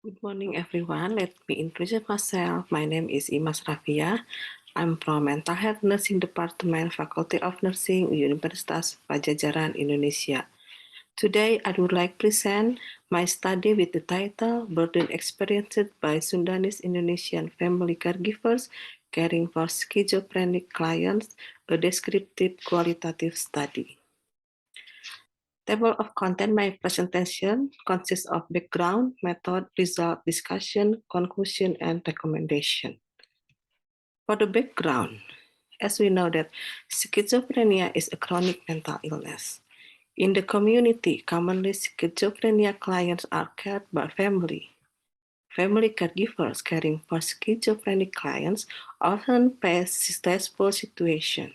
Good morning, everyone. Let me introduce myself. My name is Imas Rafia. I'm from Mental Health Nursing Department, Faculty of Nursing, Universitas Pajajaran, Indonesia. Today, I would like to present my study with the title Burden Experienced by Sundanese Indonesian Family Caregivers Caring for Schizophrenic Clients, a Descriptive Qualitative Study. Table of content. My presentation consists of background, method, result, discussion, conclusion, and recommendation. For the background, as we know that schizophrenia is a chronic mental illness. In the community, commonly schizophrenia clients are cared by family. Family caregivers caring for schizophrenic clients often face stressful situations.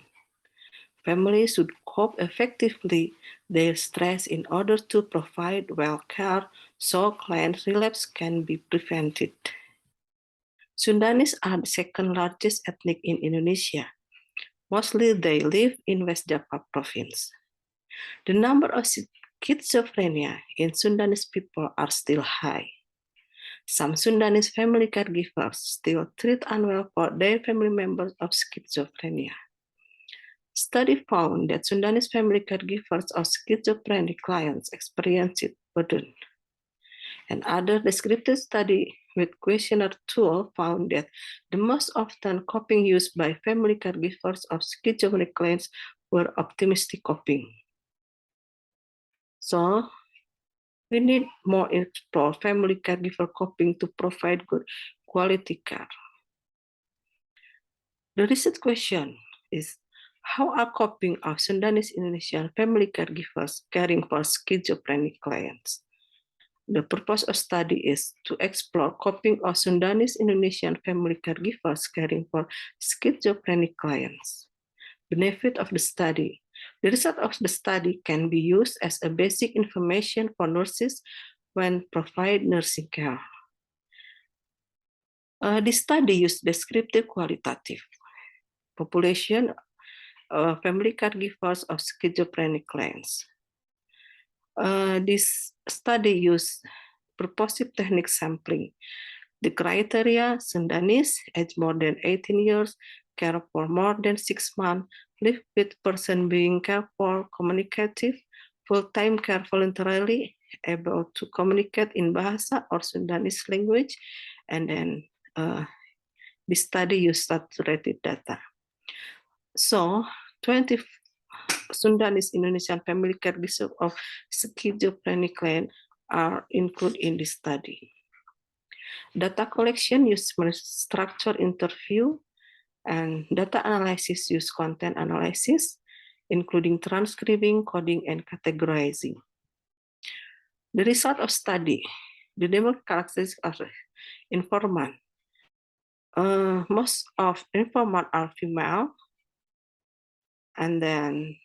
Families should cope effectively their stress in order to provide well care so client relapse can be prevented. Sundanese are the second largest ethnic in Indonesia. Mostly they live in West Java province. The number of schizophrenia in Sundanese people are still high. Some Sundanese family caregivers still treat unwell for their family members of schizophrenia. Study found that Sundanese family caregivers of schizophrenic clients experienced burden. And other descriptive study with questionnaire tool found that the most often coping used by family caregivers of schizophrenic clients were optimistic coping. So we need more explore family caregiver coping to provide good quality care. The research question is, how are coping of Sundanese Indonesian family caregivers caring for schizophrenic clients? The purpose of study is to explore coping of Sundanese Indonesian family caregivers caring for schizophrenic clients. Benefit of the study. The result of the study can be used as a basic information for nurses when provide nursing care. The study used descriptive qualitative population family caregivers of schizophrenic clients. This study used purposive technique sampling. The criteria: Sundanese, age more than 18 years, care for more than 6 months, live with person being cared for, communicative, full-time care voluntarily, able to communicate in Bahasa or Sundanese language, and then the study used saturated data. So, 20 Sundanese Indonesian family caregivers of schizophrenic client are included in this study. Data collection use structured interview, and data analysis use content analysis, including transcribing, coding, and categorizing. The result of study, the demographic characteristics of informant. Most of informant are female, and then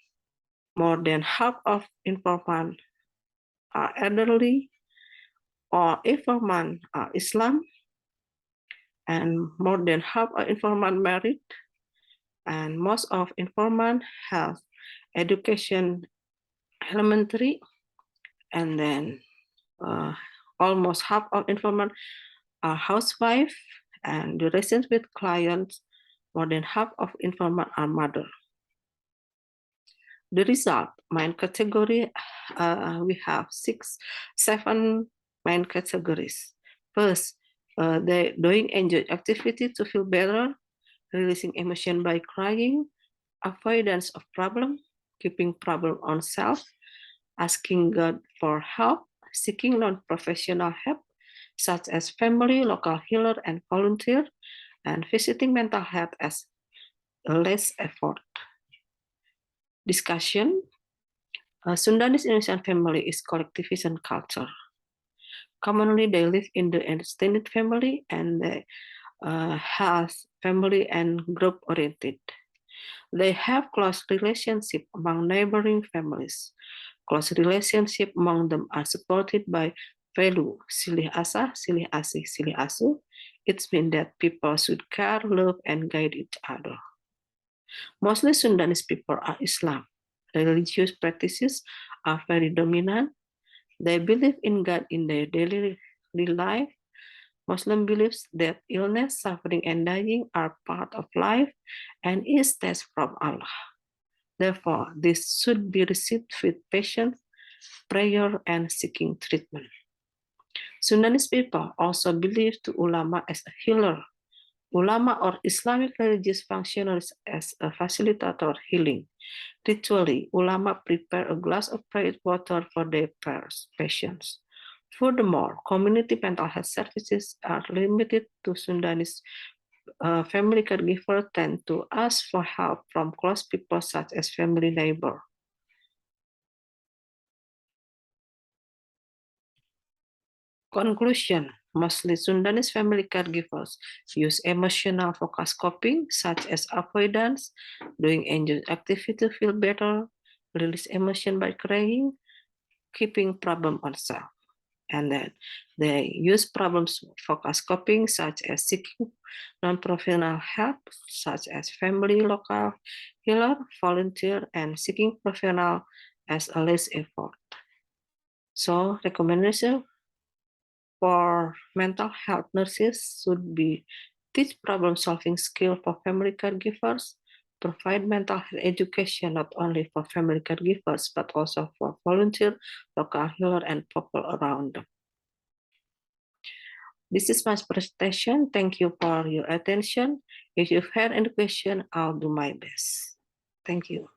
more than half of informant are elderly, or informant are Islam, and more than half of informant married, and most of informant have education elementary, and then almost half of informant are housewife, and the relations with clients, more than half of informant are mother. The result, main category, we have 7 main categories. First, they doing enjoy activity to feel better, releasing emotion by crying, avoidance of problem, keeping problem on self, asking God for help, seeking non-professional help, such as family, local healer, and volunteer, and visiting mental health as less effort. Discussion. Sundanese Indonesian family is collectivism culture. Commonly, they live in the extended family, and they have family and group oriented. They have close relationship among neighboring families. Close relationship among them are supported by value silih asa, silih asih, silih asuh. It means that people should care, love, and guide each other. Mostly Sundanese people are Islam. Religious practices are very dominant. They believe in God in their daily life. Muslim believes that illness, suffering, and dying are part of life and is test from Allah. Therefore, this should be received with patience, prayer, and seeking treatment. Sundanese people also believe to ulama as a healer. Ulama or Islamic religious functionaries as a facilitator of healing. Ritually, ulama prepare a glass of prayed water for their patients. Furthermore, community mental health services are limited to Sundanese family caregivers tend to ask for help from close people such as family neighbor. Conclusion: mostly Sundanese family caregivers use emotional focus coping, such as avoidance, doing enjoy activity to feel better, release emotion by crying, keeping problem on self. And then they use problems focus coping, such as seeking non-professional help, such as family, local healer, volunteer, and seeking professional as a less effort. So recommendation for mental health nurses should be teach problem-solving skill for family caregivers, provide mental health education not only for family caregivers, but also for volunteer, local healer, and people around them. This is my presentation. Thank you for your attention. If you have any question, I'll do my best. Thank you.